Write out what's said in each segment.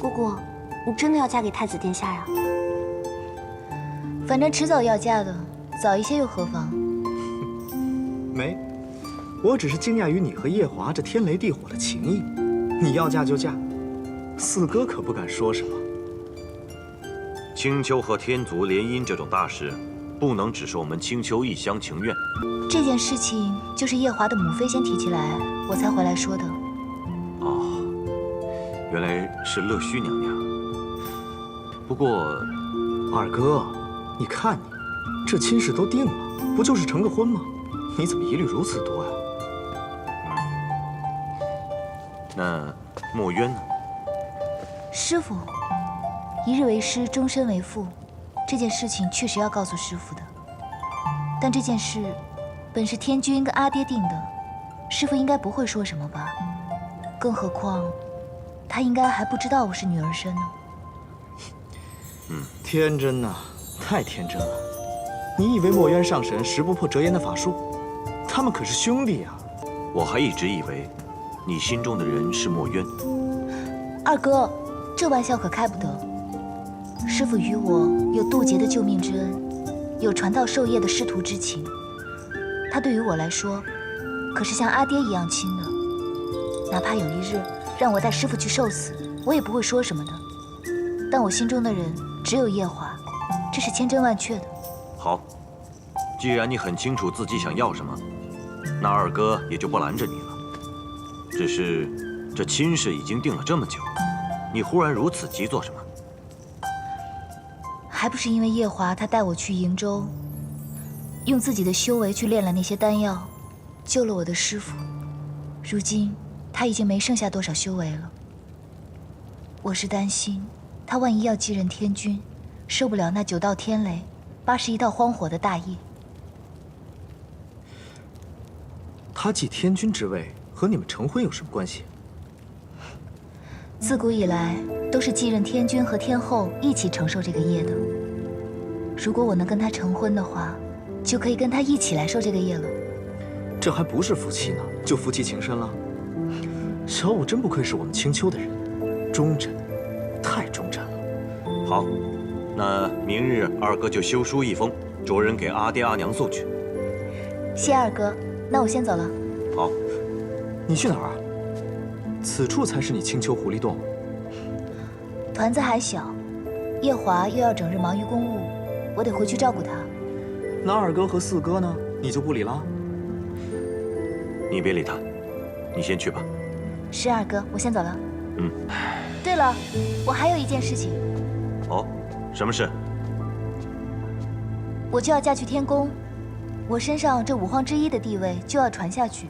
姑姑，你真的要嫁给太子殿下呀？反正迟早要嫁的，早一些又何妨？没，我只是惊讶于你和夜华这天雷地火的情谊。你要嫁就嫁，四哥可不敢说什么。青丘和天族联姻这种大事，不能只是我们青丘一厢情愿。这件事情就是夜华的母妃先提起来，我才回来说的。哦，原来是乐须娘娘。不过，二哥，你看你，这亲事都定了，不就是成个婚吗？你怎么疑虑如此多呀？那墨渊呢？师傅，一日为师，终身为父，这件事情确实要告诉师傅的。但这件事本是天君跟阿爹定的，师傅应该不会说什么吧？更何况，他应该还不知道我是女儿身呢。天真呐，太天真了！你以为墨渊上神识不破折颜的法术？他们可是兄弟呀！我还一直以为，你心中的人是墨渊。二哥，这玩笑可开不得。师傅与我有渡劫的救命之恩，有传道授业的师徒之情。他对于我来说，可是像阿爹一样亲的。哪怕有一日让我带师傅去受死，我也不会说什么的。但我心中的人只有夜华，这是千真万确的。好，既然你很清楚自己想要什么，那二哥也就不拦着你了。只是，这亲事已经定了这么久，你忽然如此急做什么？还不是因为夜华他带我去瀛州，用自己的修为去炼了那些丹药，救了我的师傅。如今他已经没剩下多少修为了。我是担心他万一要继任天君，受不了那9道天雷、81道荒火的大业。他继天君之位和你们成婚有什么关系？自古以来都是继任天君和天后一起承受这个业的。如果我能跟他成婚的话，就可以跟他一起来受这个业了。这还不是夫妻呢，就夫妻情深了。小五真不愧是我们青丘的人，忠贞，太忠贞了。好，那明日二哥就修书一封，着人给阿爹阿娘送去。谢二哥，那我先走了。好，你去哪儿啊？此处才是你青丘狐狸洞。团子还小，夜华又要整日忙于公务，我得回去照顾他。那二哥和四哥呢？你就不理了？你别理他，你先去吧。是二哥，我先走了。嗯。对了，我还有一件事情。哦，什么事？我就要嫁去天宫，我身上这5皇之一的地位就要传下去，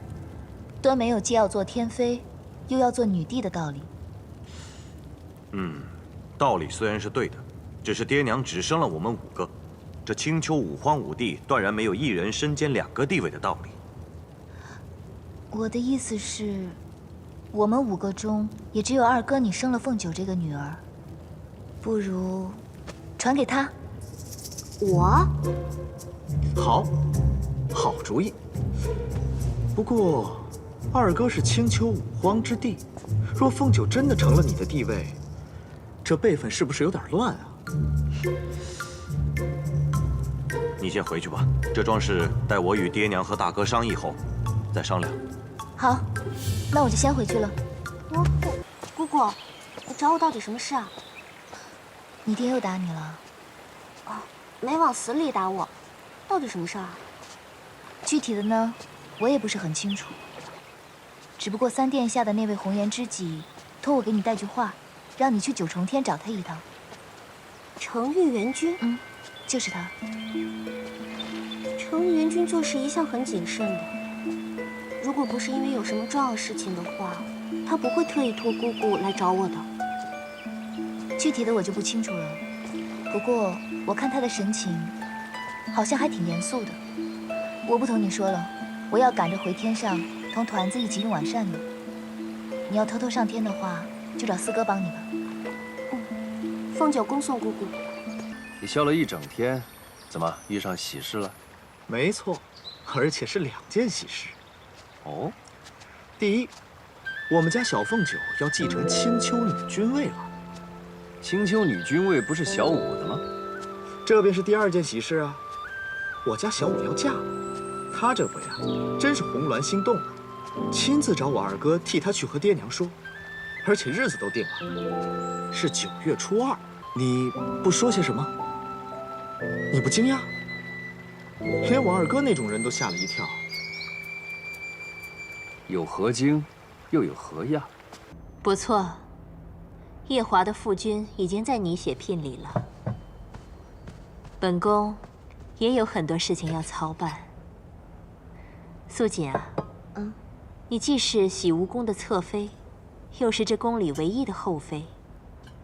端没有既要做天妃，又要做女帝的道理。道理虽然是对的，只是爹娘只生了我们5个，这青丘5皇5帝断然没有一人身兼2个地位的道理。我的意思是，我们5个中也只有二哥你生了凤九这个女儿，不如传给他。我？好，好主意。不过，二哥是青丘5皇之帝，若凤九真的成了你的地位，这辈分是不是有点乱啊？你先回去吧，这桩事待我与爹娘和大哥商议后再商量。好，那我就先回去了。姑姑，你找我到底什么事啊？你爹又打你了？没往死里打我，到底什么事啊？具体的呢，我也不是很清楚。只不过三殿下的那位红颜知己托我给你带句话，让你去9重天找他一趟。程昱元君？就是他。程昱元君做事一向很谨慎的，如果不是因为有什么重要事情的话，他不会特意托姑姑来找我的。具体的我就不清楚了，不过我看他的神情，好像还挺严肃的。我不同你说了，我要赶着回天上同团子一起用晚膳呢。你要偷偷上天的话，就找四哥帮你吧。凤九恭送姑姑。你笑了一整天，怎么遇上喜事了？没错，而且是2件喜事。哦，第一，我们家小凤九要继承青丘女君位了。青丘女君位不是小五的吗？这便是第2件喜事啊。我家小五要嫁了，她这回啊，真是红鸾心动了，亲自找我二哥替她去和爹娘说，而且日子都定了，是9月初2。你不说些什么？你不惊讶？连我二哥那种人都吓了一跳。有何惊，又有何讶？不错，夜华的父君已经在拟写聘礼了。本宫也有很多事情要操办。素锦啊，你既是洗梧宫的侧妃，又是这宫里唯一的后妃，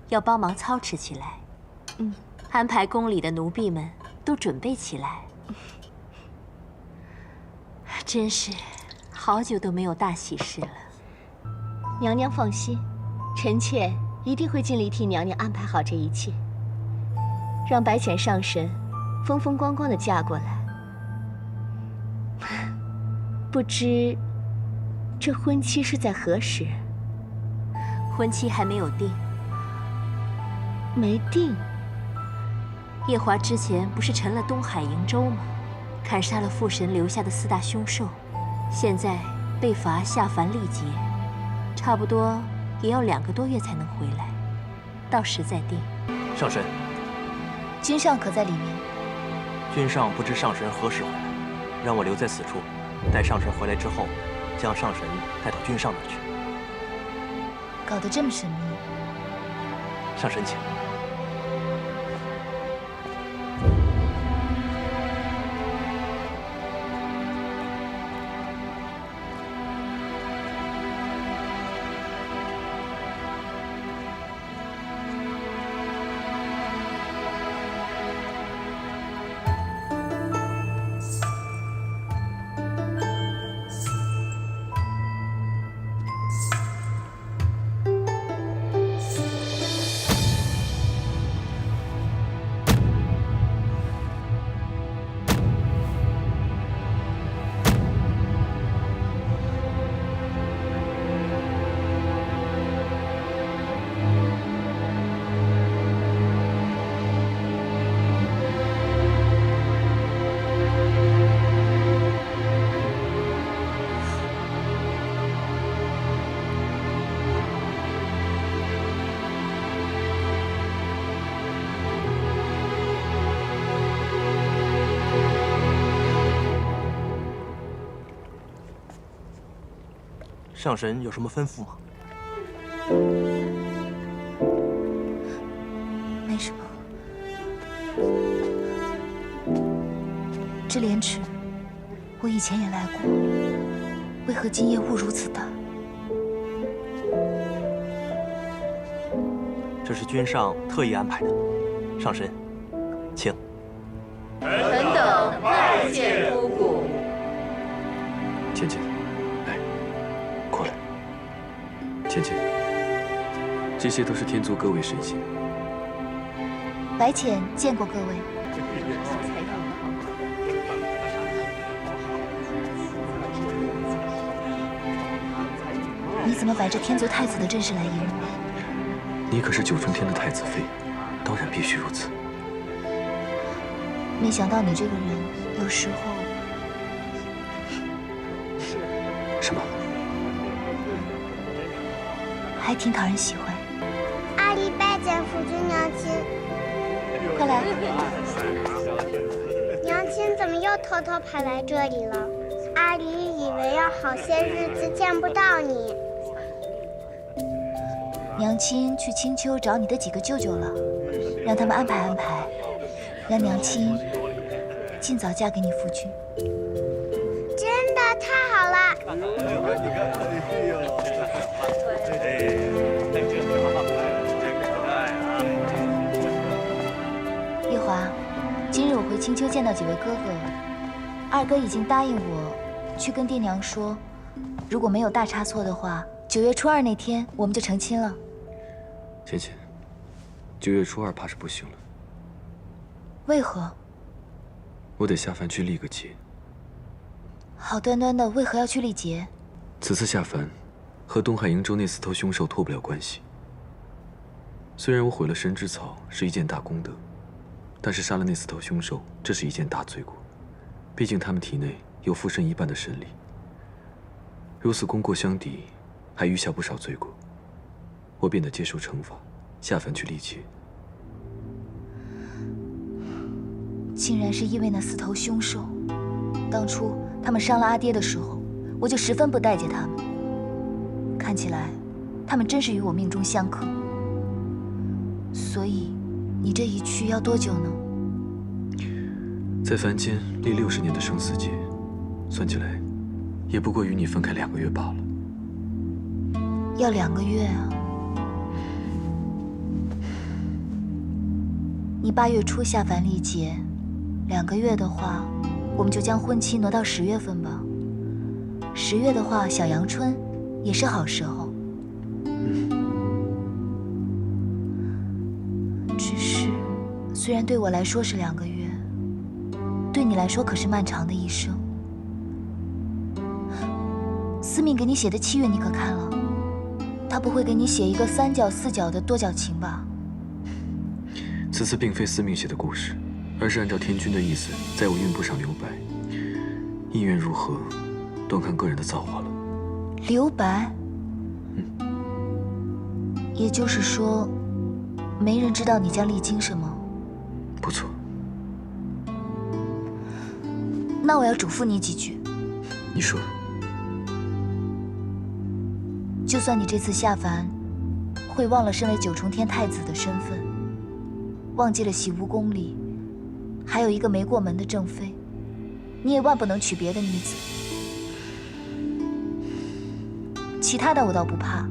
要帮忙操持起来。安排宫里的奴婢们都准备起来。真是好久都没有大喜事了。娘娘放心，臣妾一定会尽力替娘娘安排好这一切，让白浅上神风风光光的嫁过来。不知这婚期是在何时？婚期还没有定。没定。夜华之前不是沉了东海瀛洲吗？砍杀了父神留下的4大凶兽，现在被罚下凡历劫，差不多也要2个多月才能回来，到时再定。上神，君上可在里面？君上不知上神何时回来，让我留在此处，待上神回来之后，将上神带到君上那儿去。搞得这么神秘。上神请。上神有什么吩咐吗？没什么。这莲池，我以前也来过，为何今夜雾如此大？这是君上特意安排的。上神，请。臣等拜见姑姑。芊芊，来，过来。芊芊，这些都是天族各位神仙。白浅见过各位。你怎么摆着天族太子的阵势来迎我？你可是9重天的太子妃，当然必须如此。没想到你这个人有时候……什么？还挺讨人喜欢。阿离拜见夫君娘亲。快来！娘亲怎么又偷偷跑来这里了？阿离以为要好些日子见不到你。娘亲去青丘找你的几个舅舅了，让他们安排安排，让娘亲尽早嫁给你夫君。真的太好了！夜华，今日我回青丘见到几位哥哥了。二哥已经答应我去跟爹娘说，如果没有大差错的话，9月初2那天我们就成亲了。芊芊，9月初2怕是不行了。为何？我得下凡去历个劫。好端端的，为何要去历劫？此次下凡，和东海瀛洲那4头凶兽脱不了关系。虽然我毁了神之草是一件大功德，但是杀了那4头凶兽，这是一件大罪过。毕竟他们体内有附身一半的神力，如此功过相抵，还余下不少罪过。我便得接受惩罚，下凡去历劫。竟然是因为那4头凶兽。当初他们伤了阿爹的时候，我就十分不待见他们。看起来，他们真是与我命中相克。所以，你这一去要多久呢？在凡间历60年的生死劫，算起来，也不过与你分开2个月罢了。要2个月啊！你8月初下凡历劫，2个月的话，我们就将婚期挪到10月份吧。10月的话，小阳春也是好时候。只是，虽然对我来说是2个月，对你来说可是漫长的一生。司命给你写的契约你可看了？他不会给你写一个3角4角的多角情吧？此次并非司命写的故事，而是按照天君的意思，在我运部上留白。意愿如何，端看个人的造化了。留白？也就是说，没人知道你将历经什么？不错。那我要嘱咐你几句。你说。就算你这次下凡，会忘了身为9重天太子的身份，忘记了洗梧宫里还有一个没过门的正妃，你也万不能娶别的女子。其他的我倒不怕，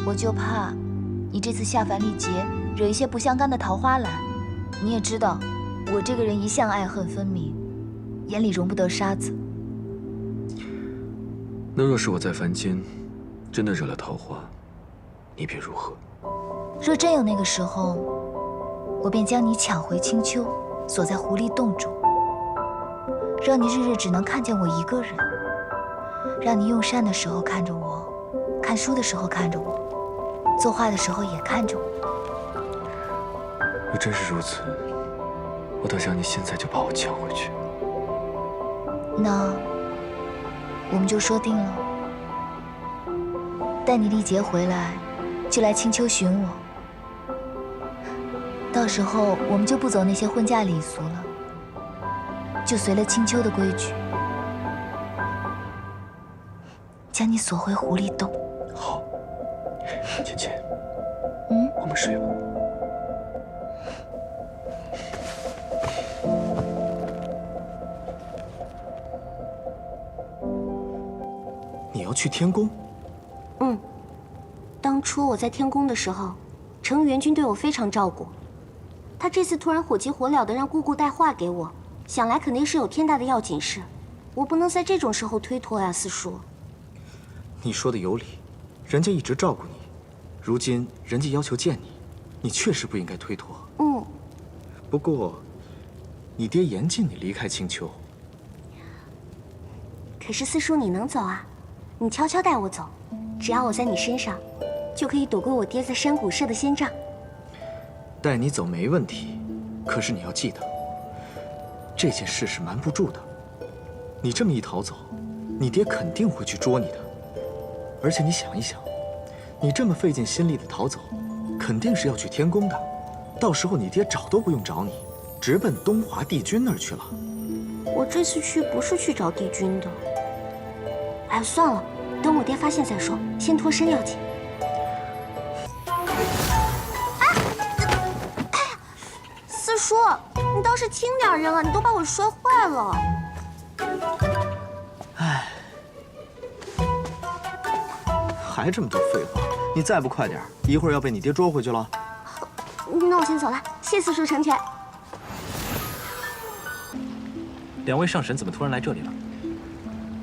我就怕你这次下凡历劫惹一些不相干的桃花来。你也知道，我这个人一向爱恨分明，眼里容不得沙子。那若是我在凡间真的惹了桃花，你便如何？若真有那个时候，我便将你抢回青丘，锁在狐狸洞中，让你日日只能看见我一个人，让你用膳的时候看着我，看书的时候看着我，作画的时候也看着我。若真是如此，我倒想你现在就把我抢回去。那我们就说定了，待你历劫回来，就来青丘寻我。到时候我们就不走那些婚嫁礼俗了，就随了青丘的规矩，将你锁回狐狸洞。好，芊芊，我们睡吧。你要去天宫？当初我在天宫的时候，程元君对我非常照顾。他这次突然火急火燎的让姑姑带话给我，想来肯定是有天大的要紧事，我不能在这种时候推脱呀，四叔。你说的有理，人家一直照顾你，如今人家要求见你，你确实不应该推脱。不过，你爹严禁你离开青丘。可是四叔你能走啊？你悄悄带我走，只要我在你身上，就可以躲过我爹在山谷设的仙障。带你走没问题，可是你要记得，这件事是瞒不住的。你这么一逃走，你爹肯定会去捉你的。而且你想一想，你这么费尽心力的逃走，肯定是要去天宫的。到时候你爹找都不用找你，直奔东华帝君那儿去了。我这次去不是去找帝君的。哎，算了，等我爹发现再说，先脱身要紧。四叔，你倒是轻点扔啊！你都把我摔坏了。唉，还这么多废话，你再不快点，一会儿要被你爹捉回去了。那我先走了，谢四叔成全。两位上神怎么突然来这里了？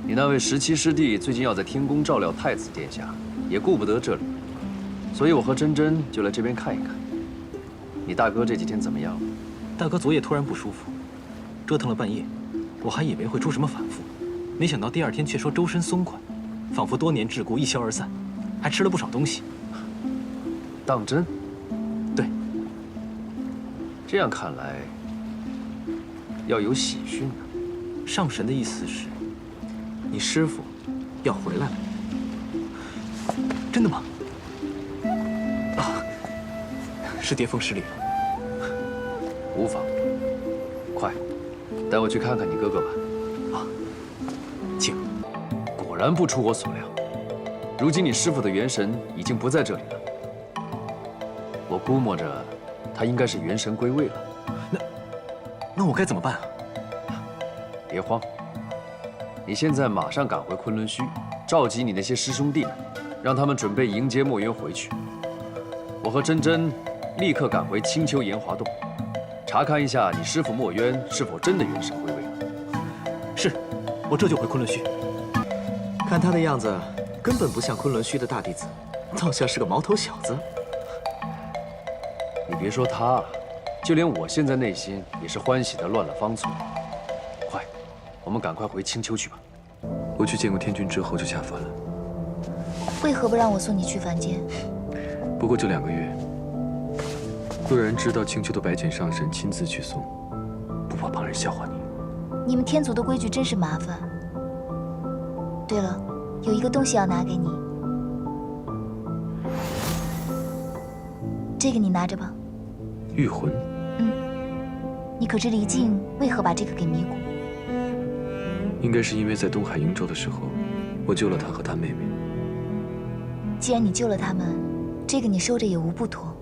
你那位17师弟最近要在天宫照料太子殿下，也顾不得这里，所以我和珍珍就来这边看一看。你大哥这几天怎么样？大哥昨夜突然不舒服，折腾了半夜，我还以为会出什么反复，没想到第2天却说周身松快，仿佛多年桎梏一消而散，还吃了不少东西。当真？对，这样看来，要有喜讯呢。上神的意思是，你师傅要回来了。真的吗？啊，是巅峰失礼了。无妨，快，带我去看看你哥哥吧。啊，请。果然不出我所料，如今你师傅的元神已经不在这里了。我估摸着，他应该是元神归位了。那我该怎么办啊？别慌，你现在马上赶回昆仑虚，召集你那些师兄弟们，让他们准备迎接墨渊回去。我和珍珍立刻赶回青丘炎华洞，查看一下你师傅墨渊是否真的元神归位了。是，我这就回昆仑虚。看他的样子，根本不像昆仑虚的大弟子，倒像是个毛头小子。你别说他，就连我现在内心也是欢喜的乱了方寸。快，我们赶快回青丘去吧。我去见过天君之后就下凡了。为何不让我送你去凡间？不过就2个月。若然知道青丘的白浅上神亲自去送，不怕旁人笑话你。你们天族的规矩真是麻烦。对了，有一个东西要拿给你，这个你拿着吧。御魂。你可知离境为何把这个给迷谷？应该是因为在东海瀛洲的时候，我救了他和他妹妹。既然你救了他们，这个你收着也无不妥。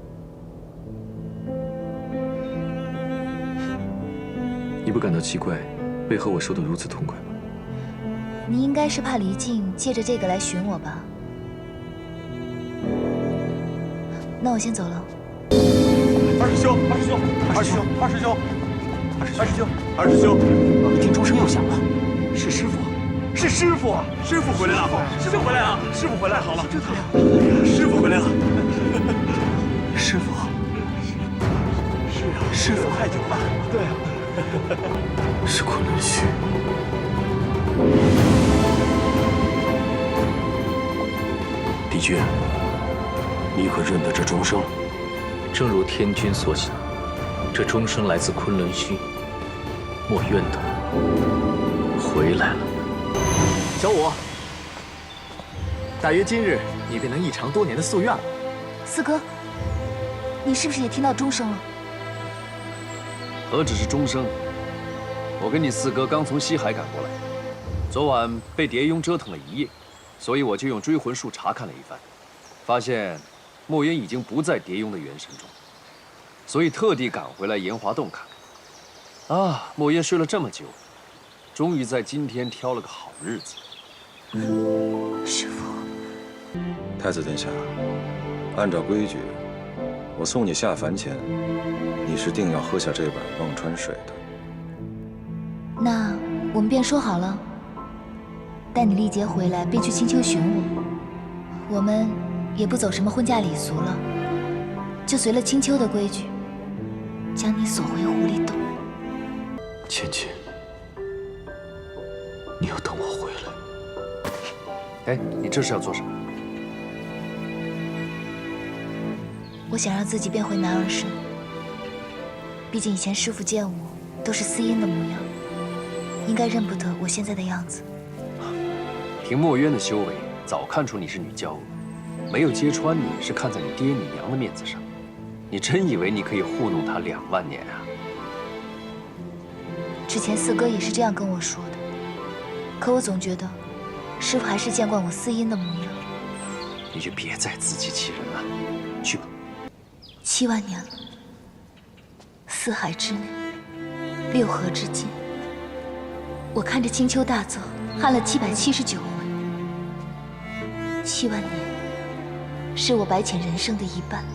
你不感到奇怪，为何我收得如此痛快吗？你应该是怕离境借着这个来寻我吧？那我先走了。二师兄，二师兄，二师兄，二师兄，二师兄，二师兄！一听钟声又响了，是师傅，是师傅，师傅回来了，师傅回来了，师傅回来好了，这太好了，师傅回来了，师傅，是啊，师傅太久了，对啊，是昆仑虚。帝君，你可认得这钟声？正如天君所想，这钟声来自昆仑虚。墨渊的回来了。小五，大约今日，你便能一偿多年的夙愿了。四哥，你是不是也听到钟声了？何止是钟声，我跟你四哥刚从西海赶过来，昨晚被蝶雍折腾了一夜，所以我就用追魂术查看了一番，发现墨渊已经不在蝶雍的元神中，所以特地赶回来炎华洞看看。啊，墨渊睡了这么久，终于在今天挑了个好日子。师父，太子殿下，按照规矩，我送你下凡前，你是定要喝下这碗忘川水的。那我们便说好了。待你历劫回来，便去青丘寻我。我们也不走什么婚嫁礼俗了，就随了青丘的规矩，将你锁回狐狸洞。芊芊，你要等我回来。哎，你这是要做什么？我想让自己变回男儿身。毕竟以前师父见我都是司音的模样，应该认不得我现在的样子。凭墨渊的修为，早看出你是女娇娥，没有揭穿你是看在你爹你娘的面子上。你真以为你可以糊弄他2万年啊？之前四哥也是这样跟我说的，可我总觉得师父还是见惯我司音的模样。你就别再自欺欺人了，去吧。7万年了，四海之内，6合之境，我看着青丘大泽hand了779回。7万年，是我白浅人生的一半。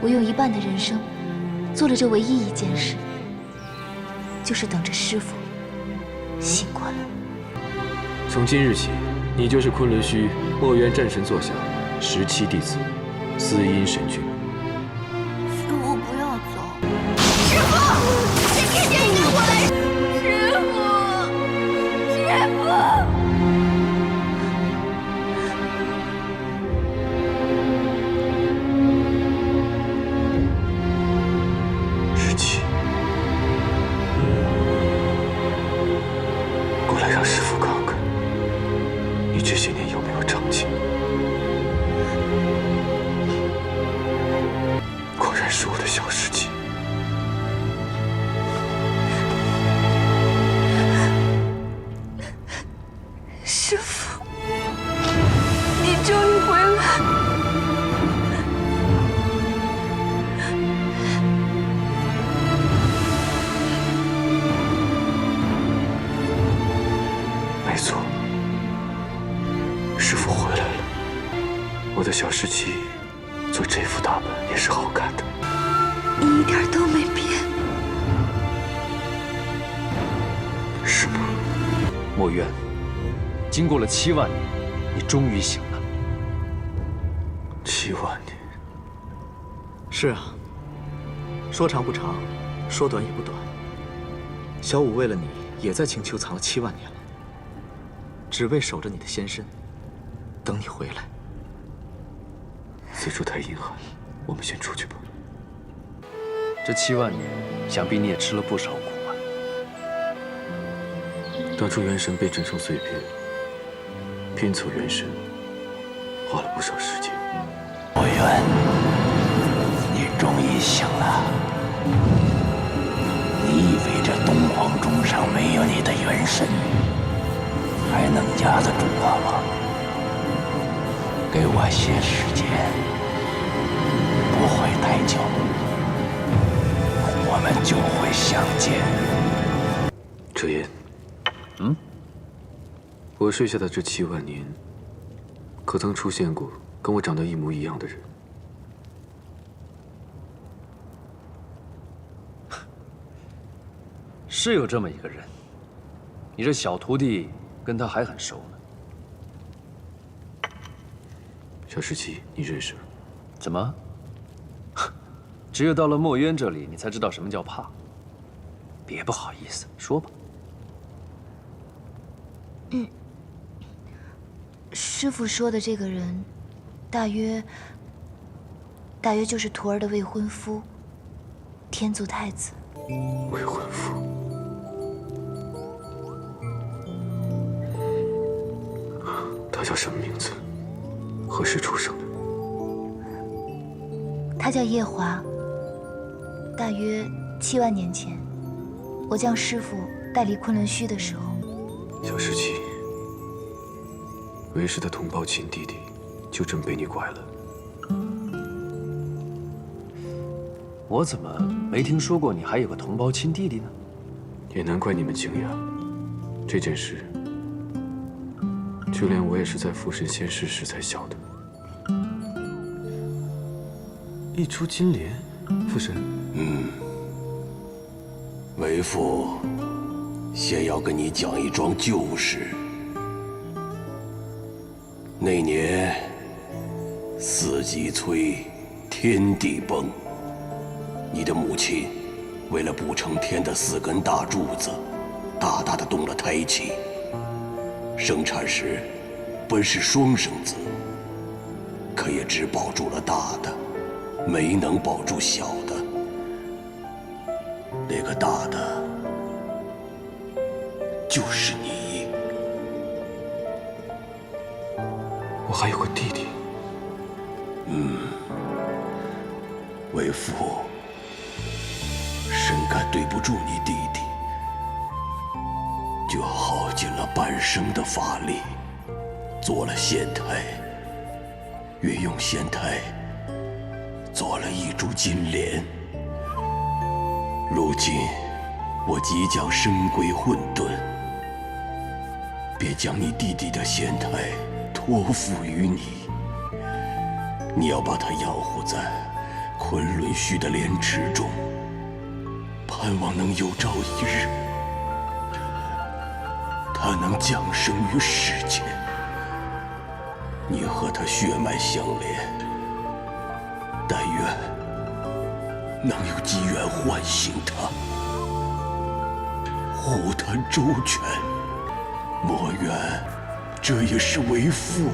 我用1半的人生，做了这唯一一件事，就是等着师父醒过来。从今日起，你就是昆仑虚墨渊战神座下17弟子，司音神君。师父不要走！师父，先给爹你过来！师父，师父。17。还是我的小世纪。师父，你终于回来。没错，师父回来了。我的小世纪做这副打扮也是好看的。你一点都没变。是吗？墨渊，经过了7万年，你终于醒了。7万年。是啊，说长不长，说短也不短。小五为了你，也在青丘藏了7万年了，只为守着你的仙身，等你回来。此处太阴寒，我们先出去吧。这7万年，想必你也吃了不少苦啊。当初元神被震成碎片，拼凑元神，花了不少时间。墨渊，你终于醒了。你以为这东皇钟上没有你的元神，还能压得住我吗？给我些时间，不会太久，我们就会相见。哲言，我睡下的这7万年，可曾出现过跟我长得一模一样的人？是有这么一个人，你这小徒弟跟他还很熟呢。小世纪，你认识？怎么？只有到了墨渊这里，你才知道什么叫怕。别不好意思，说吧。师父说的这个人，大约就是徒儿的未婚夫，天族太子。未婚夫。他叫什么名字？何时出生的？他叫夜华。大约7万年前，我将师父带离昆仑虚的时候，小世纪，为师的同胞亲弟弟就这么被你拐了。我怎么没听说过你还有个同胞亲弟弟呢？也难怪你们惊讶。这件事，就连我也是在附身仙师时才晓得。一出金莲，父神。为父先要跟你讲一桩旧事。那年四季摧，天地崩，你的母亲为了补成天的4根大柱子，大大的动了胎气。生产时本是双生子，可也只保住了大的，没能保住小的。那个大的就是你。我还有个弟弟。为父深感对不住你弟弟，就耗尽了半生的法力，做了仙胎，运用仙胎做了一株金莲。如今我即将身归混沌，便将你弟弟的仙胎托付于你。你要把他养护在昆仑虚的莲池中，盼望能有朝一日，他能降生于世间。你和他血脉相连，但愿能有机缘唤醒他，护他周全。莫怨，这也是为父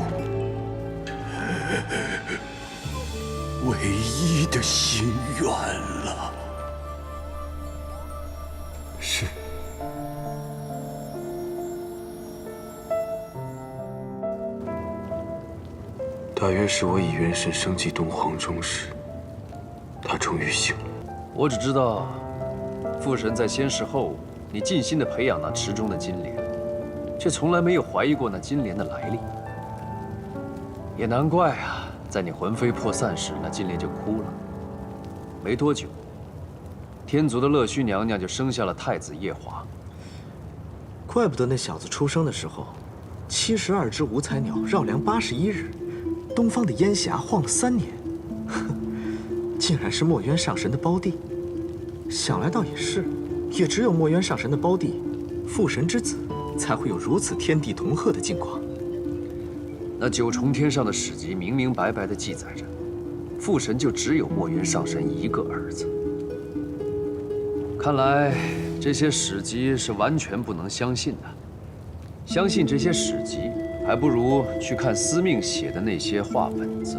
唯一的心愿了。是。大约是我以元神升级东皇钟时，他终于醒了。我只知道，父神在仙逝后，你尽心地培养那池中的金莲，却从来没有怀疑过那金莲的来历。也难怪啊，在你魂飞魄散时，那金莲就哭了。没多久，天族的乐须娘娘就生下了太子夜华。怪不得那小子出生的时候，72只五彩鸟绕梁81日，东方的烟霞晃了3年，竟然是墨渊上神的胞弟。想来倒也是，也只有墨渊上神的胞弟，父神之子，才会有如此天地同贺的境况。那9重天上的史籍明明白白地记载着，父神就只有墨渊上神一个儿子。看来这些史籍是完全不能相信的。相信这些史籍，还不如去看司命写的那些话本子。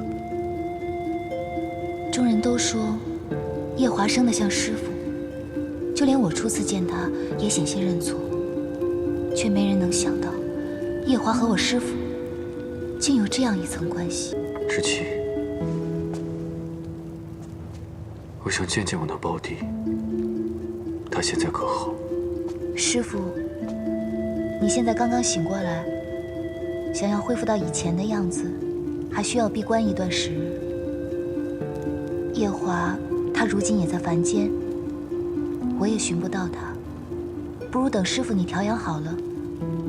众人都说夜华生得像师傅，就连我初次见他也险些认错，却没人能想到，夜华和我师傅竟有这样一层关系。知琪，我想见见我那胞弟，他现在可好？师傅，你现在刚刚醒过来，想要恢复到以前的样子，还需要闭关一段时日。夜华，他如今也在凡间，我也寻不到他，不如等师傅你调养好了，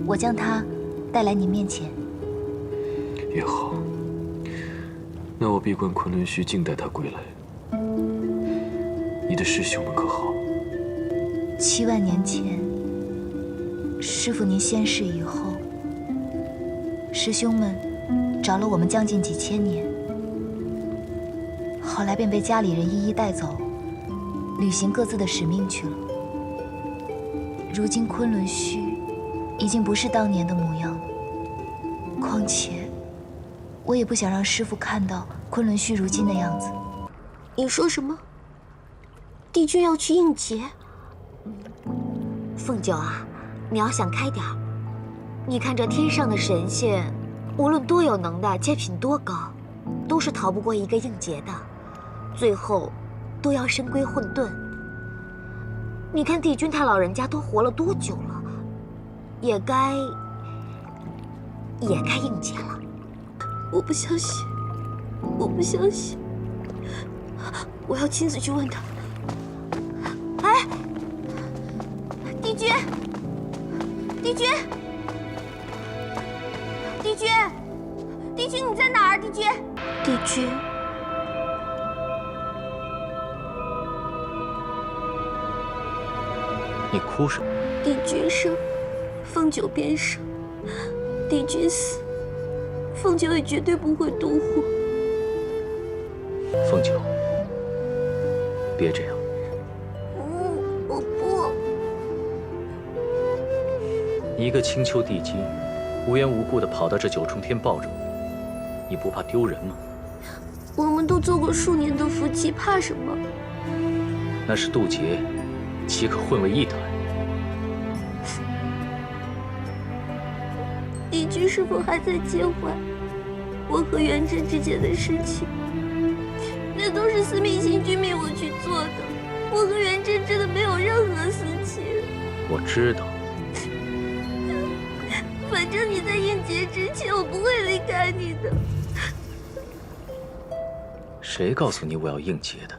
我将他带来您面前。也好，那我闭关昆仑虚，静待他归来。你的师兄们可好？7万年前，师傅您仙逝以后，师兄们找了我们将近几千年，后来便被家里人一一带走，履行各自的使命去了。如今昆仑虚已经不是当年的模样了，况且我也不想让师傅看到昆仑虚如今的样子。你说什么？帝君要去应劫？凤九啊，你要想开点儿。你看这天上的神仙，无论多有能耐，阶品多高，都是逃不过一个应劫的，最后都要身归混沌。你看帝君他老人家都活了多久了，也该应劫了。我不相信，我不相信，我要亲自去问他。哎，帝君，帝君，帝君，帝君，你在哪儿？帝君，帝君，你哭什么？帝君生，凤九便生；帝君死，凤九也绝对不会独活。凤九，别这样。我不。你一个青丘帝姬，无缘无故的跑到这9重天抱着我，你不怕丢人吗？我们都做过数年的夫妻，怕什么？那是渡劫，岂可混为一谈？帝君是否还在介怀我和元贞之间的事情？那都是司命星君命我去做的，我和元贞真的没有任何私情。我知道。反正你在应劫之前，我不会离开你的。谁告诉你我要应劫的？